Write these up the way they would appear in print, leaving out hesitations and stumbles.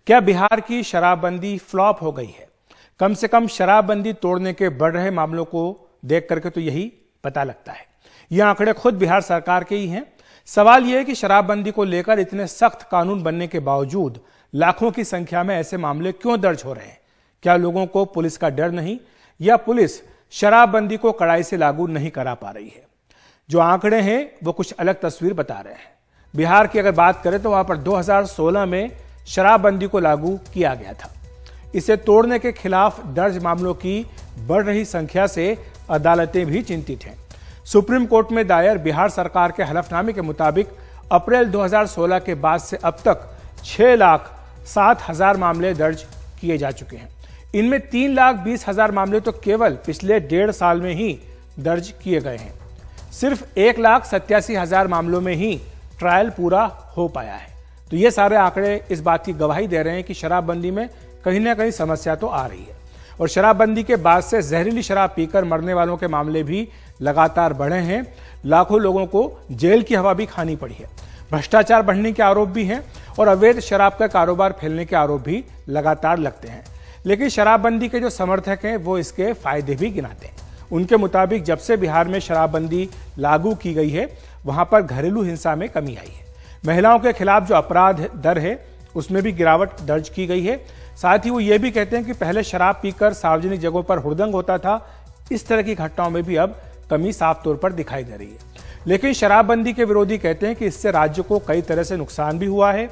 क्या बिहार की शराबबंदी फ्लॉप हो गई है? कम से कम शराबबंदी तोड़ने के बढ़ रहे मामलों को देख करके तो यही पता लगता है। ये आंकड़े खुद बिहार सरकार के ही हैं। सवाल यह है कि शराबबंदी को लेकर इतने सख्त कानून बनने के बावजूद लाखों की संख्या में ऐसे मामले क्यों दर्ज हो रहे हैं? क्या लोगों को पुलिस का डर नहीं, या पुलिस शराबबंदी को कड़ाई से लागू नहीं करा पा रही है? जो आंकड़े हैं वो कुछ अलग तस्वीर बता रहे हैं। बिहार की अगर बात करें तो वहां पर 2016 में शराबबंदी को लागू किया गया था। इसे तोड़ने के खिलाफ दर्ज मामलों की बढ़ रही संख्या से अदालतें भी चिंतित हैं। सुप्रीम कोर्ट में दायर बिहार सरकार के हलफनामे के मुताबिक अप्रैल 2016 के बाद से अब तक 6,07,000 मामले दर्ज किए जा चुके हैं। इनमें 3,20,000 मामले तो केवल पिछले 1.5 साल में ही दर्ज किए गए हैं। सिर्फ 1,87,000 मामलों में ही ट्रायल पूरा हो पाया है। तो ये सारे आंकड़े इस बात की गवाही दे रहे हैं कि शराबबंदी में कहीं ना कहीं समस्या तो आ रही है। और शराबबंदी के बाद से जहरीली शराब पीकर मरने वालों के मामले भी लगातार बढ़े हैं। लाखों लोगों को जेल की हवा भी खानी पड़ी है। भ्रष्टाचार बढ़ने के आरोप भी हैं और अवैध शराब का कारोबार फैलने के आरोप भी लगातार लगते हैं। लेकिन शराबबंदी के जो समर्थक हैं वो इसके फायदे भी गिनाते हैं। उनके मुताबिक जब से बिहार में शराबबंदी लागू की गई है वहां पर घरेलू हिंसा में कमी आई है। महिलाओं के खिलाफ जो अपराध दर है उसमें भी गिरावट दर्ज की गई है। साथ ही वो ये भी कहते हैं कि पहले शराब पीकर सार्वजनिक जगहों पर हुड़दंग होता था, इस तरह की घटनाओं में भी अब कमी साफ तौर पर दिखाई दे रही है। लेकिन शराबबंदी के विरोधी कहते हैं कि इससे राज्य को कई तरह से नुकसान भी हुआ है।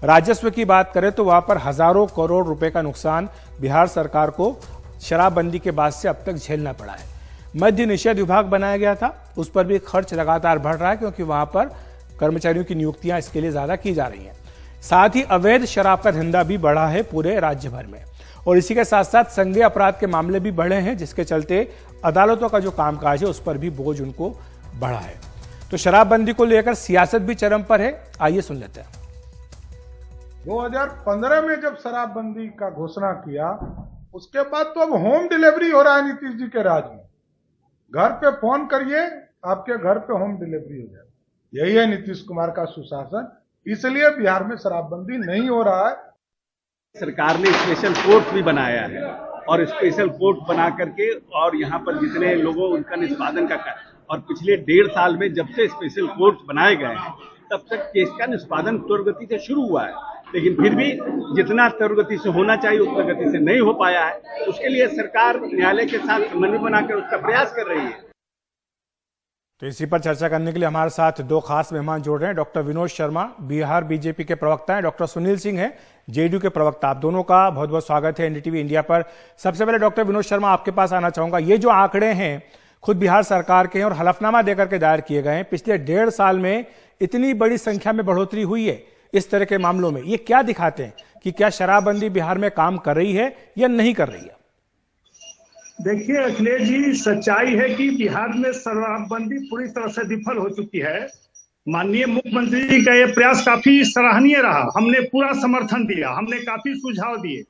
राजस्व की बात करें तो वहां पर हजारों करोड़ रुपए का नुकसान बिहार सरकार को शराबबंदी के बाद से अब तक झेलना पड़ा है। मद्य निषेध विभाग बनाया गया था, उस पर भी खर्च लगातार बढ़ रहा है क्योंकि वहां पर कर्मचारियों की नियुक्तियां इसके लिए ज्यादा की जा रही हैं। साथ ही अवैध शराब का धंधा भी बढ़ा है पूरे राज्य भर में। और इसी के साथ साथ संज्ञेय अपराध के मामले भी बढ़े हैं, जिसके चलते अदालतों का जो कामकाज है उस पर भी बोझ उनको बढ़ा है। तो शराबबंदी को लेकर सियासत भी चरम पर है। आइए सुन लेते हैं। 2015 में जब शराबबंदी का घोषणा किया उसके बाद तो अब होम डिलीवरी हो रहा है नीतीश जी के राज में। घर पे फोन करिए, आपके घर पे होम डिलीवरी हो जाए। यही है नीतीश कुमार का सुशासन। इसलिए बिहार में शराबबंदी नहीं हो रहा है। सरकार ने स्पेशल कोर्ट भी बनाया है और स्पेशल कोर्ट बना करके और यहाँ पर जितने लोगों उनका निष्पादन का और पिछले 1.5 साल में जब से स्पेशल कोर्ट बनाए गए हैं तब तक केस का निष्पादन त्वरित से शुरू हुआ है, लेकिन फिर भी जितना त्वरित से होना चाहिए उतना गति से नहीं हो पाया है। उसके लिए सरकार न्यायालय के साथ समन्वय बनाकर उसका प्रयास कर रही है। तो इसी पर चर्चा करने के लिए हमारे साथ दो खास मेहमान जोड़ रहे हैं। डॉक्टर विनोद शर्मा बिहार बीजेपी के प्रवक्ता हैं, डॉक्टर सुनील सिंह हैं जेडीयू के प्रवक्ता। आप दोनों का बहुत बहुत स्वागत है एनडीटीवी इंडिया पर। सबसे पहले डॉक्टर विनोद शर्मा आपके पास आना चाहूंगा। ये जो आंकड़े हैं खुद बिहार सरकार के हैं और हलफनामा देकर के दायर किए गए हैं। पिछले 1.5 साल में इतनी बड़ी संख्या में बढ़ोतरी हुई है इस तरह के मामलों में, ये क्या दिखाते हैं कि क्या शराबबंदी बिहार में काम कर रही है या नहीं कर रही है? देखिए अखिलेश जी, सच्चाई है कि बिहार में शराबबंदी पूरी तरह से विफल हो चुकी है। माननीय मुख्यमंत्री जी का यह प्रयास काफी सराहनीय रहा। हमने पूरा समर्थन दिया, हमने काफी सुझाव दिए,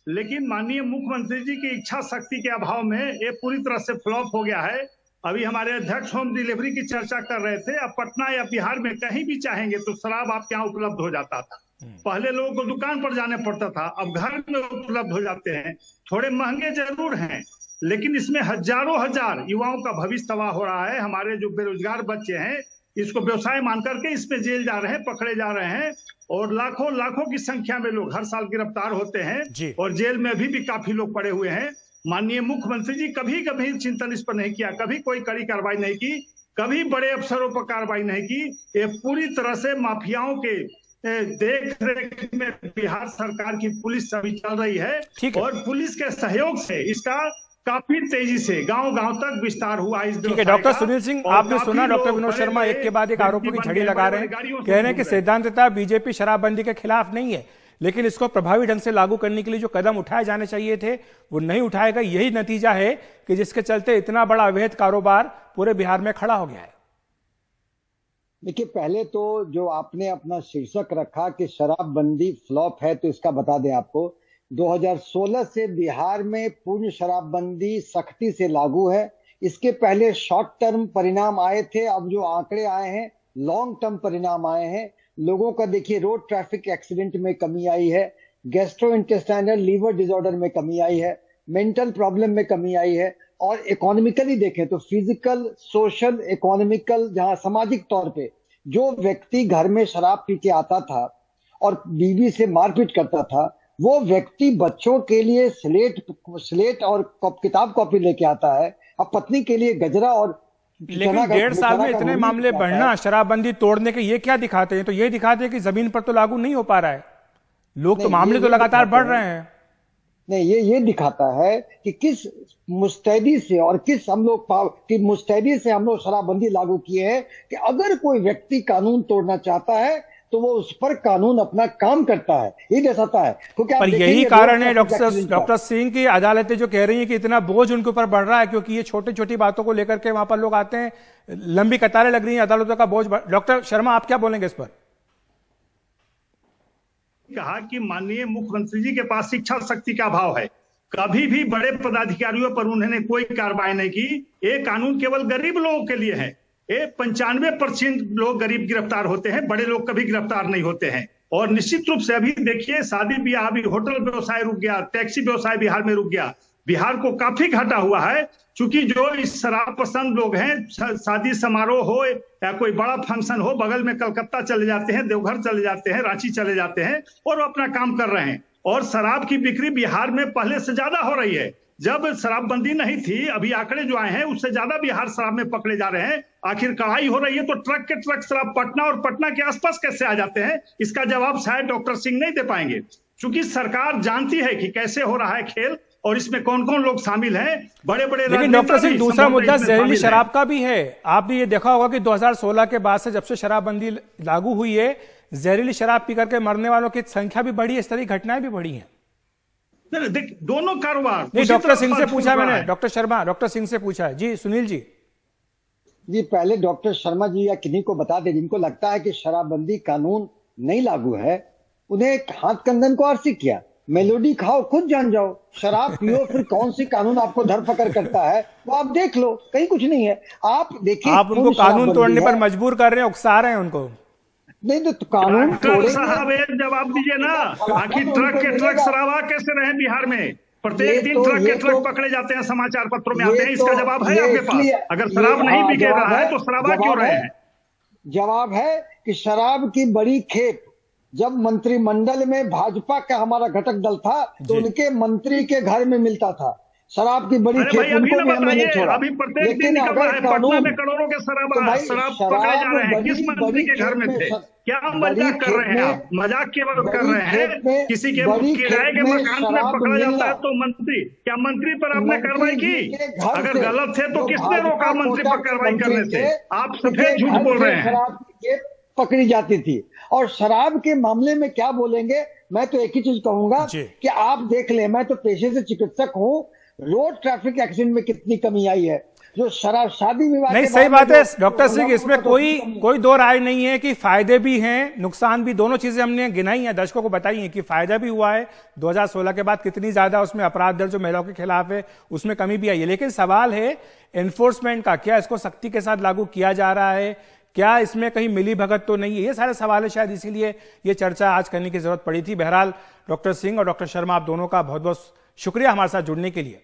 लेकिन माननीय मुख्यमंत्री जी की इच्छा शक्ति के अभाव में ये पूरी तरह से फ्लॉप हो गया है। अभी हमारे अध्यक्ष होम डिलीवरी की चर्चा कर रहे थे। अब पटना या बिहार में कहीं भी चाहेंगे तो शराब आपके यहाँ उपलब्ध हो जाता था। पहले लोगों को दुकान पर जाने पड़ता था, अब घर में उपलब्ध हो जाते हैं। थोड़े महंगे जरूर हैं, लेकिन इसमें हजारों हजार युवाओं का भविष्य तबाह हो रहा है। हमारे जो बेरोजगार बच्चे हैं इसको व्यवसाय मान करके इसमें जेल जा रहे हैं, पकड़े जा रहे हैं और लाखों लाखों की संख्या में लोग हर साल गिरफ्तार होते हैं और जेल में अभी भी काफी लोग पड़े हुए हैं। माननीय मुख्यमंत्री जी कभी कभी चिंतन इस पर नहीं किया, कभी कोई कड़ी कार्रवाई नहीं की, कभी बड़े अफसरों पर कार्रवाई नहीं की। ये पूरी तरह से माफियाओं के देख रेख में बिहार सरकार की पुलिस अभी चल रही है और पुलिस के सहयोग से इसका काफी तेजी से गांव गांव तक विस्तार हुआ। इस ठीक है डॉक्टर सुनील सिंह, आपने सुना डॉक्टर विनोद शर्मा एक के बाद एक आरोपों की झड़ी लगा रहे हैं, कह रहे हैं कि सिद्धांततः बीजेपी शराबबंदी के खिलाफ नहीं है, लेकिन इसको प्रभावी ढंग से लागू करने के लिए जो कदम उठाए जाने चाहिए थे वो नहीं उठाए गए। यही नतीजा है कि जिसके चलते इतना बड़ा अवैध कारोबार पूरे बिहार में खड़ा हो गया है। देखिए, पहले तो जो आपने अपना शीर्षक रखा कि शराबबंदी फ्लॉप है, तो इसका बता दें आपको 2016 से बिहार में पूर्ण शराबबंदी सख्ती से लागू है। इसके पहले शॉर्ट टर्म परिणाम आए थे, अब जो आंकड़े आए हैं लॉन्ग टर्म परिणाम आए हैं। लोगों का देखिए रोड ट्रैफिक एक्सीडेंट में कमी आई है, गैस्ट्रोइंटेस्टाइनल लीवर डिसऑर्डर में कमी आई है, मेंटल प्रॉब्लम में कमी आई है, और इकोनॉमिकली देखें तो फिजिकल, सोशल, इकोनॉमिकल, जहां सामाजिक तौर पे जो व्यक्ति घर में शराब पी के आता था और बीवी से मारपीट करता था, वो व्यक्ति बच्चों के लिए स्लेट और किताब कॉपी लेके आता है, अब पत्नी के लिए गजरा और लेकिन 1.5 साल में इतने मामले बढ़ना, शराबबंदी तोड़ने के, ये क्या दिखाते हैं? तो ये दिखाते हैं कि जमीन पर तो लागू नहीं हो पा रहा है, लोग तो मामले तो लगातार बढ़ रहे हैं। नहीं, ये दिखाता है कि किस मुस्तैदी से और किस हम लोग की मुस्तैदी से हम लोग शराबबंदी लागू किए हैं कि अगर कोई व्यक्ति कानून तोड़ना चाहता है तो वो उस पर कानून अपना काम करता है, ये दर्शाता है। क्योंकि पर यही कारण है डॉक्टर सिंह की अदालतें जो कह रही हैं कि इतना बोझ उनके ऊपर बढ़ रहा है, क्योंकि ये छोटी छोटी बातों को लेकर के वहां पर लोग आते हैं, लंबी कतारें लग रही हैं, अदालतों का बोझ। डॉक्टर शर्मा, आप क्या बोलेंगे इस पर? कहा कि माननीय मुख्यमंत्री जी के पास शिक्षा शक्ति का अभाव है, कभी भी बड़े पदाधिकारियों पर उन्होंने कोई कार्रवाई नहीं की। ये कानून केवल गरीब लोगों के लिए है। ये 95% लोग गरीब गिरफ्तार होते हैं, बड़े लोग कभी गिरफ्तार नहीं होते हैं। और निश्चित रूप से अभी देखिए, शादी ब्याह, अभी होटल व्यवसाय रुक गया, टैक्सी व्यवसाय बिहार में रुक गया। बिहार को काफी घाटा हुआ है, क्योंकि जो इस शराब पसंद लोग हैं, शादी समारोह हो या कोई बड़ा फंक्शन हो, बगल में कलकत्ता चले जाते हैं, देवघर चले जाते हैं, रांची चले जाते हैं और वो अपना काम कर रहे हैं। और शराब की बिक्री बिहार में पहले से ज्यादा हो रही है। जब शराबबंदी नहीं थी, अभी आंकड़े जो आए हैं उससे ज्यादा बिहार शराब में पकड़े जा रहे हैं। आखिर कड़ाई हो रही है तो ट्रक के ट्रक शराब पटना और पटना के आसपास कैसे आ जाते हैं, इसका जवाब शायद डॉक्टर सिंह नहीं दे पाएंगे, क्योंकि सरकार जानती है कि कैसे हो रहा है खेल और इसमें कौन कौन लोग शामिल हैं। बड़े बड़े, लेकिन डॉक्टर सिंह, दूसरा मुद्दा जहरीली शराब का भी है। आपने ये देखा होगा कि 2016 के बाद से, जब से शराबबंदी लागू हुई है, जहरीली शराब पी करके मरने वालों की संख्या भी बढ़ी है, इस तरह की घटनाएं भी बढ़ी हैं। देख, दोनों कारोबार नहीं, डॉक्टर सिंह से पूछा मैंने, डॉक्टर शर्मा, डॉक्टर सिंह से पूछा है। जी सुनील जी। जी, पहले डॉक्टर शर्मा जी या किन्हीं को बता दें जिनको लगता है कि शराबबंदी कानून नहीं लागू है, उन्हें हाथ कंधन को आरसी किया, मेलोडी खाओ, खुद जान जाओ, शराब पियो, फिर कौन सी कानून आपको धरपकड़ करता है वो आप देख लो, कहीं कुछ नहीं है। आप देखिए, आप उनको कानून तोड़ने पर मजबूर कर रहे हैं, उकसा रहे हैं उनको। नहीं तो कानून तोड़े साहब, जवाब दीजिए ना, आखिर ट्रक के ट्रक शराबा कैसे रहे बिहार में? प्रत्येक दिन ट्रक के ट्रक पकड़े जाते हैं, समाचार पत्रों में आते हैं, इसका जवाब है आपके पास? अगर शराब नहीं बिके रहा है तो शराबा क्यों रहे हैं? जवाब है कि शराब की बड़ी खेप जब मंत्रिमंडल में भाजपा का हमारा घटक दल था तो उनके मंत्री के घर में मिलता था। शराब की बड़ी खेप उनको भी हमने नहीं छोड़ा। अभी प्रत्येक दिन पटना में करोड़ों के शराब पकड़े जा रहे हैं, किस मंत्री के घर में थे? क्या मजाक कर रहे हैं आप? मजाक केवल कर रहे हैं। किसी के किराए के मकान में पकड़ा जाता है तो मंत्री, क्या मंत्री पर आपने कार्रवाई की? अगर गलत थे तो किसने रोका मंत्री पर कार्रवाई करने से? आप सफेद झूठ बोल रहे हैं। शराब की पकड़ी जाती थी। और शराब के मामले में क्या बोलेंगे, मैं तो एक ही चीज कहूंगा कि आप देख ले, मैं तो पेशे से चिकित्सक हूं, रोड ट्रैफिक एक्सीडेंट में कितनी कमी आई है। जो शराब, शादी विवाह, नहीं, सही बात है डॉक्टर सिंह, इसमें कोई दो राय नहीं है कि फायदे भी हैं, नुकसान भी, दोनों चीजें हमने गिनाई हैं, दर्शकों को बताई हैं कि फायदा भी हुआ है। 2016 के बाद कितनी ज्यादा उसमें अपराध दर जो महिलाओं के खिलाफ है उसमें कमी भी आई है। लेकिन सवाल है एनफोर्समेंट का, क्या इसको सख्ती के साथ लागू किया जा रहा है, क्या इसमें कहीं मिली भगत तो नहीं है? ये सारे सवाल है, शायद इसीलिए ये चर्चा आज करने की जरूरत पड़ी थी। बहरहाल डॉक्टर सिंह और डॉक्टर शर्मा, आप दोनों का बहुत बहुत शुक्रिया हमारे साथ जुड़ने के लिए।